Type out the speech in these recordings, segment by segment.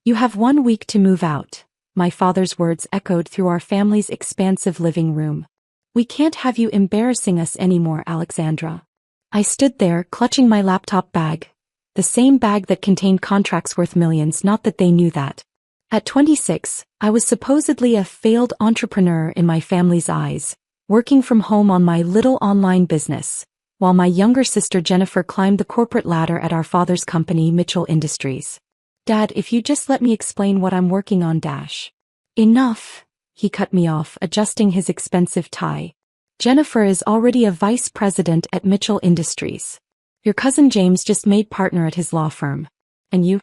You have 1 week to move out. My father's words echoed through our family's expansive living room. We can't have you embarrassing us anymore, Alexandra. I stood there, clutching my laptop bag. The same bag that contained contracts worth millions, not that they knew that. At 26, I was supposedly a failed entrepreneur in my family's eyes, working from home on my little online business, while my younger sister Jennifer climbed the corporate ladder at our father's company, Mitchell Industries. Dad, if you just let me explain what I'm working on. Enough, he cut me off, adjusting his expensive tie. Jennifer is already a vice president at Mitchell Industries. Your cousin James just made partner at his law firm. And you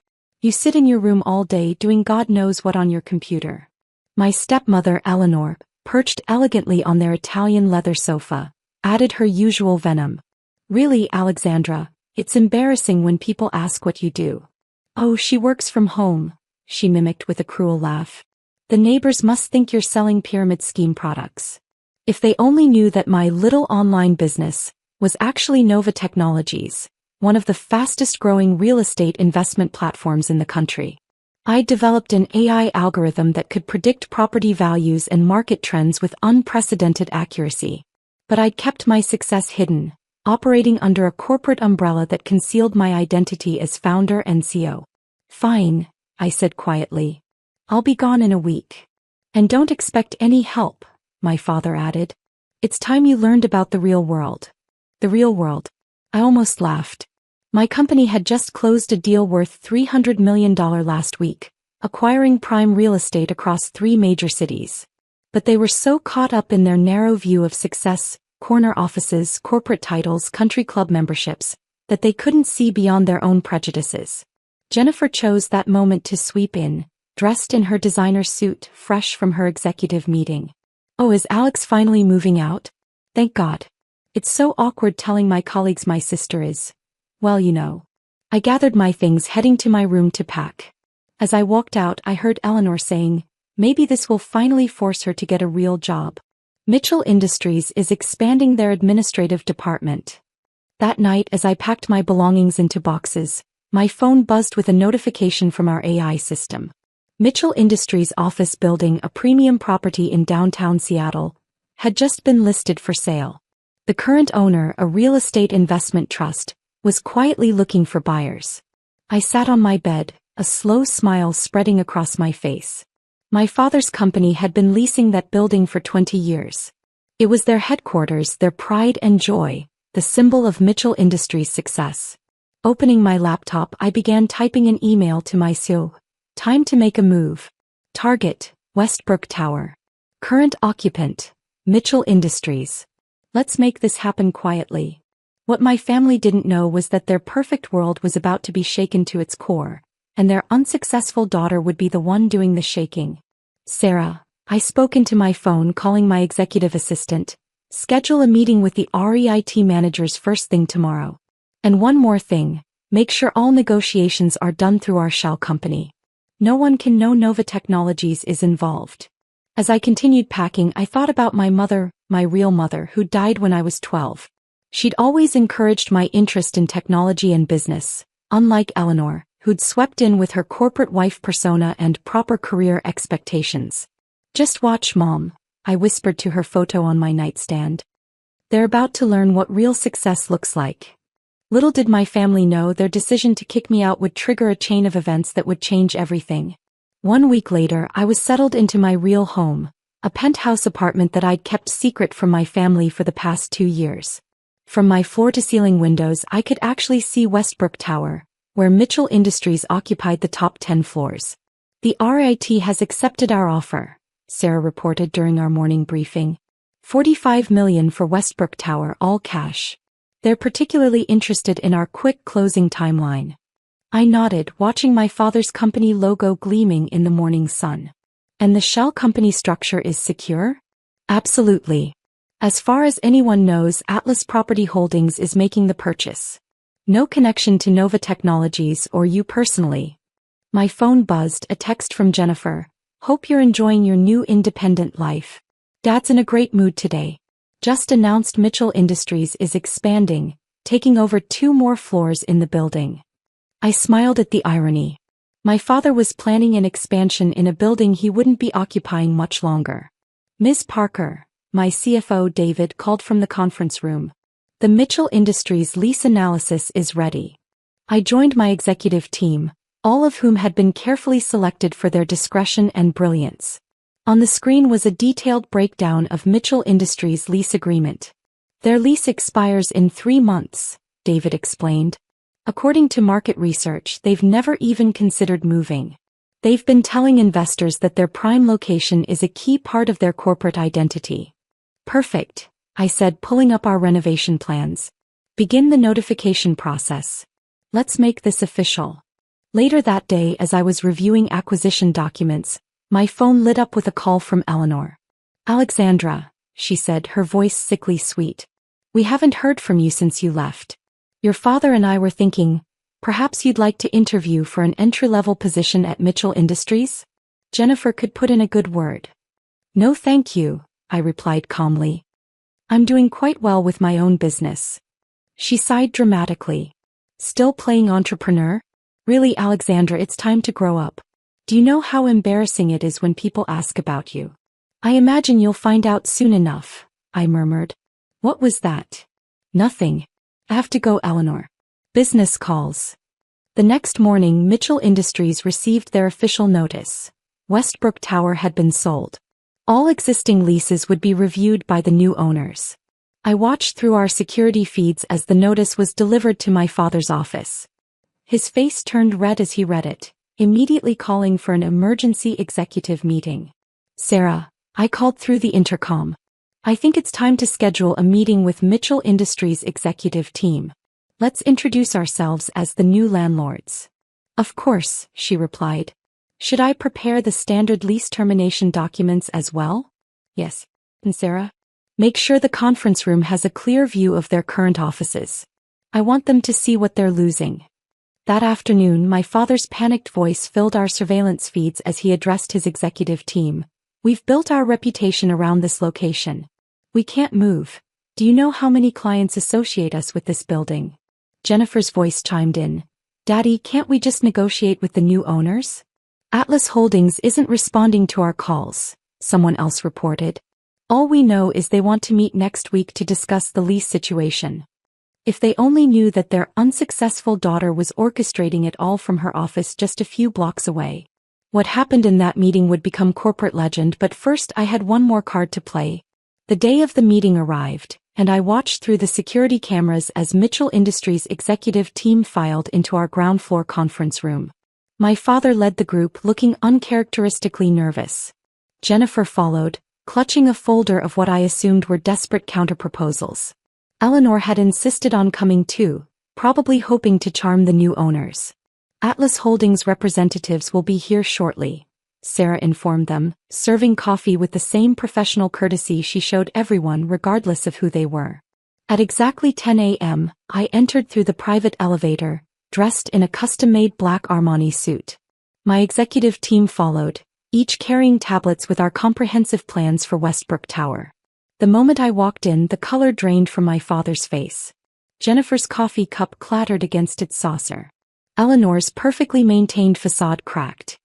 sit in your room all day doing God knows what on your computer. My stepmother, Eleanor, perched elegantly on their Italian leather sofa, added her usual venom. Really, Alexandra, it's embarrassing when people ask what you do. Oh, she works from home, she mimicked with a cruel laugh. The neighbors must think you're selling pyramid scheme products. If they only knew that my little online business was actually Nova Technologies, one of the fastest-growing real estate investment platforms in the country. I developed an AI algorithm that could predict property values and market trends with unprecedented accuracy. But I'd kept my success hidden, operating under a corporate umbrella that concealed my identity as founder and CEO. Fine, I said quietly. I'll be gone in a week. And don't expect any help, my father added. It's time you learned about the real world. The real world. I almost laughed. My company had just closed a deal worth $300 million last week, acquiring prime real estate across 3 major cities. But they were so caught up in their narrow view of success, corner offices, corporate titles, country club memberships, that they couldn't see beyond their own prejudices. Jennifer chose that moment to sweep in, dressed in her designer suit, fresh from her executive meeting. Oh, is Alex finally moving out? Thank God. It's so awkward telling my colleagues my sister is. Well, you know. I gathered my things, heading to my room to pack. As I walked out, I heard Eleanor saying, maybe this will finally force her to get a real job. Mitchell Industries is expanding their administrative department. That night, as I packed my belongings into boxes, my phone buzzed with a notification from our AI system. Mitchell Industries' office building, a premium property in downtown Seattle, had just been listed for sale. The current owner, a real estate investment trust, was quietly looking for buyers. I sat on my bed, a slow smile spreading across my face. My father's company had been leasing that building for 20 years. It was their headquarters, their pride and joy, the symbol of Mitchell Industries' success. Opening my laptop, I began typing an email to my CEO. Time to make a move. Target, Westbrook Tower. Current occupant, Mitchell Industries. Let's make this happen quietly. What my family didn't know was that their perfect world was about to be shaken to its core, and their unsuccessful daughter would be the one doing the shaking. Sarah, I spoke into my phone, calling my executive assistant. Schedule a meeting with the REIT managers first thing tomorrow. And one more thing, make sure all negotiations are done through our shell company. No one can know Nova Technologies is involved. As I continued packing, I thought about my mother, my real mother, who died when I was 12. She'd always encouraged my interest in technology and business, unlike Eleanor, who'd swept in with her corporate wife persona and proper career expectations. Just watch, Mom, I whispered to her photo on my nightstand. They're about to learn what real success looks like. Little did my family know their decision to kick me out would trigger a chain of events that would change everything. 1 week later, I was settled into my real home, a penthouse apartment that I'd kept secret from my family for the past 2 years. From my floor-to-ceiling windows, I could actually see Westbrook Tower, where Mitchell Industries occupied the top 10 floors. The REIT has accepted our offer, Sarah reported during our morning briefing. $45 million for Westbrook Tower, all cash. They're particularly interested in our quick closing timeline. I nodded, watching my father's company logo gleaming in the morning sun. And the shell company structure is secure? Absolutely. As far as anyone knows, Atlas Property Holdings is making the purchase. No connection to Nova Technologies or you personally. My phone buzzed, a text from Jennifer. Hope you're enjoying your new independent life. Dad's in a great mood today. Just announced Mitchell Industries is expanding, taking over 2 more floors in the building. I smiled at the irony. My father was planning an expansion in a building he wouldn't be occupying much longer. Ms. Parker, my CFO David called from the conference room. The Mitchell Industries lease analysis is ready. I joined my executive team, all of whom had been carefully selected for their discretion and brilliance. On the screen was a detailed breakdown of Mitchell Industries' lease agreement. Their lease expires in 3 months, David explained. According to market research, they've never even considered moving. They've been telling investors that their prime location is a key part of their corporate identity. Perfect, I said, pulling up our renovation plans. Begin the notification process. Let's make this official. Later that day, as I was reviewing acquisition documents, my phone lit up with a call from Eleanor. Alexandra, she said, her voice sickly sweet. We haven't heard from you since you left. Your father and I were thinking, perhaps you'd like to interview for an entry-level position at Mitchell Industries? Jennifer could put in a good word. No thank you, I replied calmly. I'm doing quite well with my own business. She sighed dramatically. Still playing entrepreneur? Really, Alexandra, it's time to grow up. Do you know how embarrassing it is when people ask about you? I imagine you'll find out soon enough, I murmured. What was that? Nothing. I have to go, Eleanor. Business calls. The next morning, Mitchell Industries received their official notice. Westbrook Tower had been sold. All existing leases would be reviewed by the new owners. I watched through our security feeds as the notice was delivered to my father's office. His face turned red as he read it, immediately calling for an emergency executive meeting. Sarah, I called through the intercom. I think it's time to schedule a meeting with Mitchell Industries' executive team. Let's introduce ourselves as the new landlords. Of course, she replied. Should I prepare the standard lease termination documents as well? Yes. And Sarah? Make sure the conference room has a clear view of their current offices. I want them to see what they're losing. That afternoon, my father's panicked voice filled our surveillance feeds as he addressed his executive team. We've built our reputation around this location. We can't move. Do you know how many clients associate us with this building? Jennifer's voice chimed in. Daddy, can't we just negotiate with the new owners? Atlas Holdings isn't responding to our calls, someone else reported. All we know is they want to meet next week to discuss the lease situation. If they only knew that their unsuccessful daughter was orchestrating it all from her office just a few blocks away. What happened in that meeting would become corporate legend, but first I had one more card to play. The day of the meeting arrived, and I watched through the security cameras as Mitchell Industries' executive team filed into our ground floor conference room. My father led the group, looking uncharacteristically nervous. Jennifer followed, clutching a folder of what I assumed were desperate counterproposals. Eleanor had insisted on coming too, probably hoping to charm the new owners. Atlas Holdings representatives will be here shortly, Sarah informed them, serving coffee with the same professional courtesy she showed everyone regardless of who they were. At exactly 10 a.m., I entered through the private elevator, dressed in a custom-made black Armani suit. My executive team followed, each carrying tablets with our comprehensive plans for Westbrook Tower. The moment I walked in, the color drained from my father's face. Jennifer's coffee cup clattered against its saucer. Eleanor's perfectly maintained facade cracked.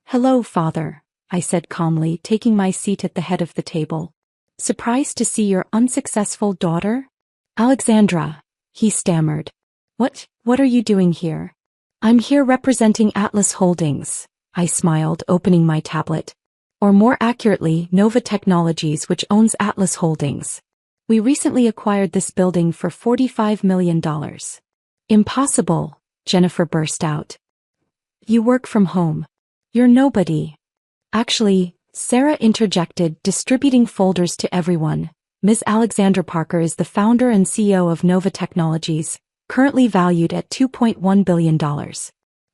Hello, Father, I said calmly, taking my seat at the head of the table. Surprised to see your unsuccessful daughter? Alexandra, he stammered. What are you doing here? I'm here representing Atlas Holdings, I smiled, opening my tablet. Or more accurately, Nova Technologies, which owns Atlas Holdings. We recently acquired this building for $45 million. Impossible, Jennifer burst out. You work from home. You're nobody. Actually, Sarah interjected, distributing folders to everyone. Ms. Alexandra Parker is the founder and CEO of Nova Technologies, currently valued at $2.1 billion.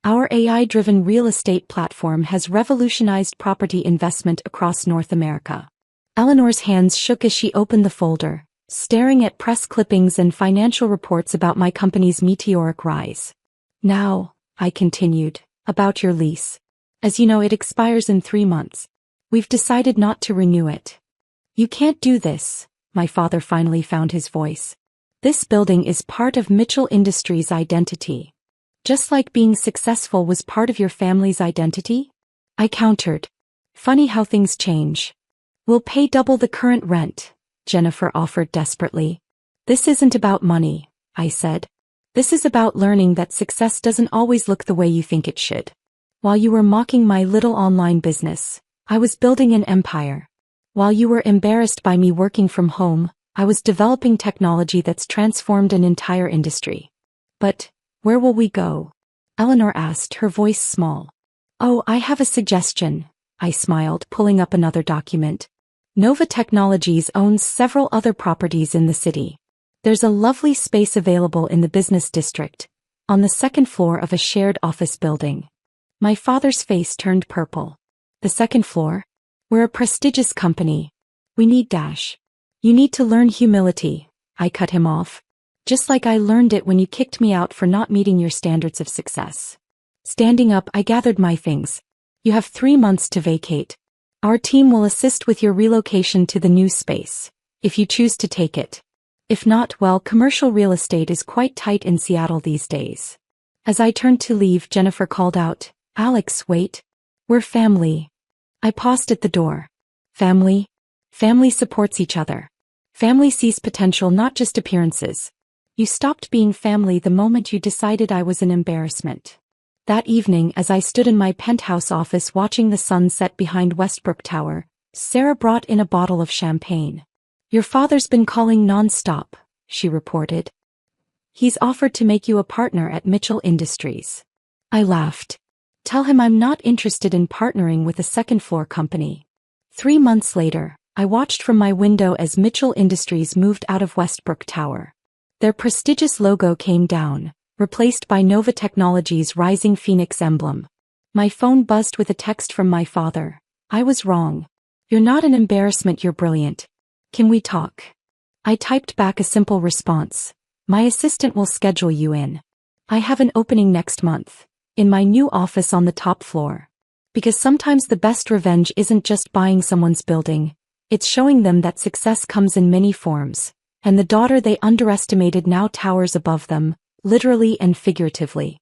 Our AI-driven real estate platform has revolutionized property investment across North America. Eleanor's hands shook as she opened the folder, staring at press clippings and financial reports about my company's meteoric rise. Now, I continued, about your lease. As you know, it expires in 3 months. We've decided not to renew it. You can't do this, my father finally found his voice. This building is part of Mitchell Industries' identity. Just like being successful was part of your family's identity? I countered. Funny how things change. We'll pay double the current rent, Jennifer offered desperately. This isn't about money, I said. This is about learning that success doesn't always look the way you think it should. While you were mocking my little online business, I was building an empire. While you were embarrassed by me working from home, I was developing technology that's transformed an entire industry. But, where will we go? Eleanor asked, her voice small. Oh, I have a suggestion, I smiled, pulling up another document. Nova Technologies owns several other properties in the city. There's a lovely space available in the business district, on the second floor of a shared office building. My father's face turned purple. The second floor? We're a prestigious company. We need dash. You need to learn humility, I cut him off. Just like I learned it when you kicked me out for not meeting your standards of success. Standing up, I gathered my things. You have 3 months to vacate. Our team will assist with your relocation to the new space, if you choose to take it. If not, well, commercial real estate is quite tight in Seattle these days. As I turned to leave, Jennifer called out, Alex, wait. We're family. I paused at the door. Family? Family supports each other. Family sees potential, not just appearances. You stopped being family the moment you decided I was an embarrassment. That evening, as I stood in my penthouse office watching the sun set behind Westbrook Tower, Sarah brought in a bottle of champagne. Your father's been calling non-stop, she reported. He's offered to make you a partner at Mitchell Industries. I laughed. Tell him I'm not interested in partnering with a second-floor company. 3 months later, I watched from my window as Mitchell Industries moved out of Westbrook Tower. Their prestigious logo came down, replaced by Nova Technologies' rising phoenix emblem. My phone buzzed with a text from my father. I was wrong. You're not an embarrassment, you're brilliant. Can we talk? I typed back a simple response. My assistant will schedule you in. I have an opening next month, in my new office on the top floor. Because sometimes the best revenge isn't just buying someone's building, it's showing them that success comes in many forms. And the daughter they underestimated now towers above them, literally and figuratively.